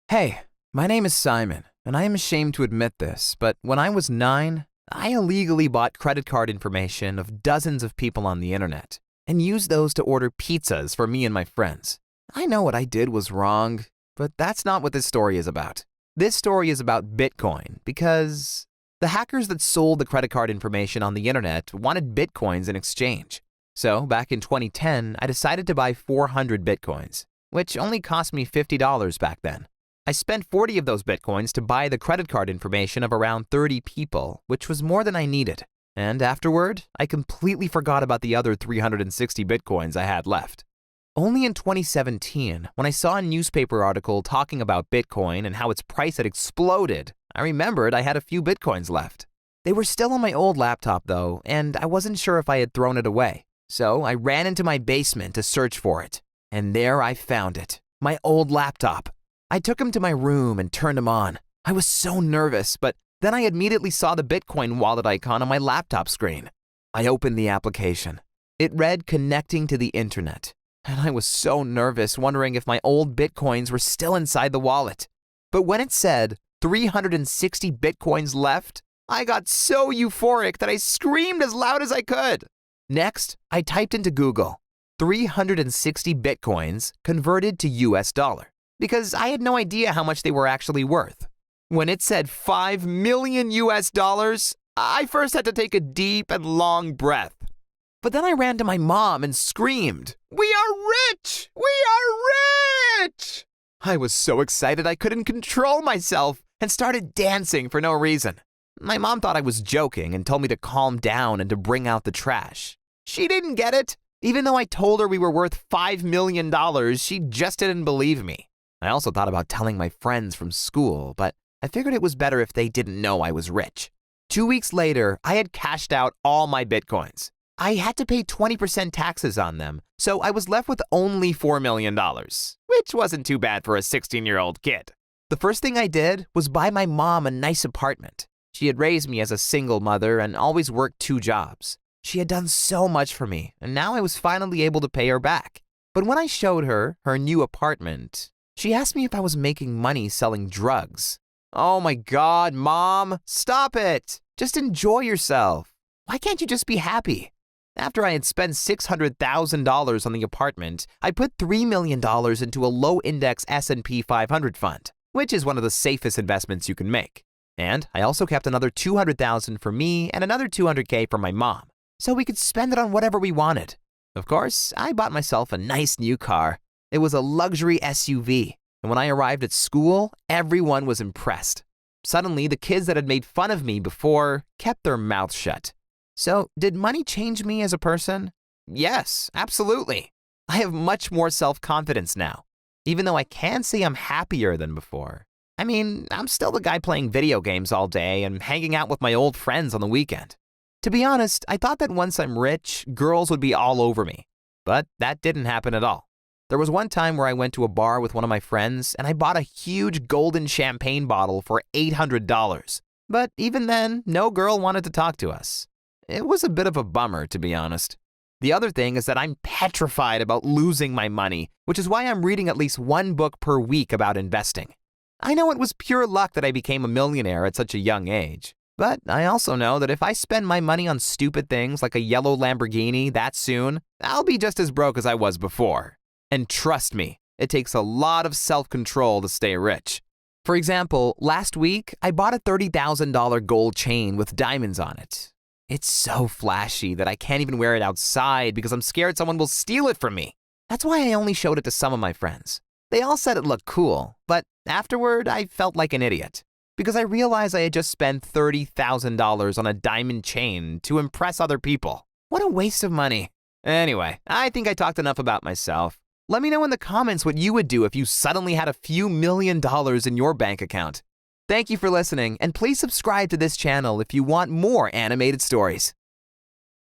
Hey, my name is Simon, and I am ashamed to admit this, but when I was 9, I illegally bought credit card information of dozens of people on the internet and used those to order pizzas for me and my friends. I know what I did was wrong, but that's not what this story is about. This story is about Bitcoin because the hackers that sold the credit card information on the internet wanted Bitcoins in exchange. So, back in 2010, I decided to buy 400 Bitcoins, which only cost me $50 back then. I spent 40 of those Bitcoins to buy the credit card information of around 30 people, which was more than I needed. And afterward, I completely forgot about the other 360 Bitcoins I had left. Only in 2017, when I saw a newspaper article talking about Bitcoin and how its price had exploded, I remembered I had a few Bitcoins left. They were still on my old laptop though, and I wasn't sure if I had thrown it away. So I ran into my basement to search for it. And there I found it, my old laptop. I took him to my room and turned him on. I was so nervous, but then I immediately saw the Bitcoin wallet icon on my laptop screen. I opened the application. It read connecting to the internet, and I was so nervous, wondering if my old Bitcoins were still inside the wallet. But when it said 360 Bitcoins left, I got so euphoric that I screamed as loud as I could. Next, I typed into Google 360 Bitcoins converted to US dollar, because I had no idea how much they were actually worth. When it said 5 million US dollars, I first had to take a deep and long breath. But then I ran to my mom and screamed, "We are rich! We are rich!" I was so excited I couldn't control myself and started dancing for no reason. My mom thought I was joking and told me to calm down and to bring out the trash. She didn't get it. Even though I told her we were worth $5 million, she just didn't believe me. I also thought about telling my friends from school, but I figured it was better if they didn't know I was rich. 2 weeks later, I had cashed out all my Bitcoins. I had to pay 20% taxes on them, so I was left with only $4 million, which wasn't too bad for a 16-year-old kid. The first thing I did was buy my mom a nice apartment. She had raised me as a single mother and always worked 2 jobs. She had done so much for me, and now I was finally able to pay her back. But when I showed her her new apartment, she asked me if I was making money selling drugs. Oh my God, Mom, stop it! Just enjoy yourself. Why can't you just be happy? After I had spent $600,000 on the apartment, I put $3 million into a low-index S&P 500 fund, which is one of the safest investments you can make. And I also kept another $200,000 for me and another $200K for my mom, so we could spend it on whatever we wanted. Of course, I bought myself a nice new car. It was a luxury SUV, and when I arrived at school, everyone was impressed. Suddenly, the kids that had made fun of me before kept their mouths shut. So, did money change me as a person? Yes, absolutely. I have much more self-confidence now, even though I can say I'm happier than before. I mean, I'm still the guy playing video games all day and hanging out with my old friends on the weekend. To be honest, I thought that once I'm rich, girls would be all over me. But that didn't happen at all. There was one time where I went to a bar with one of my friends and I bought a huge golden champagne bottle for $800. But even then, no girl wanted to talk to us. It was a bit of a bummer, to be honest. The other thing is that I'm petrified about losing my money, which is why I'm reading at least 1 book per week about investing. I know it was pure luck that I became a millionaire at such a young age. But I also know that if I spend my money on stupid things like a yellow Lamborghini that soon, I'll be just as broke as I was before. And trust me, it takes a lot of self-control to stay rich. For example, last week, I bought a $30,000 gold chain with diamonds on it. It's so flashy that I can't even wear it outside because I'm scared someone will steal it from me. That's why I only showed it to some of my friends. They all said it looked cool, but afterward, I felt like an idiot because I realized I had just spent $30,000 on a diamond chain to impress other people. What a waste of money. Anyway, I think I talked enough about myself. Let me know in the comments what you would do if you suddenly had a few $1,000,000 in your bank account. Thank you for listening, and please subscribe to this channel if you want more animated stories.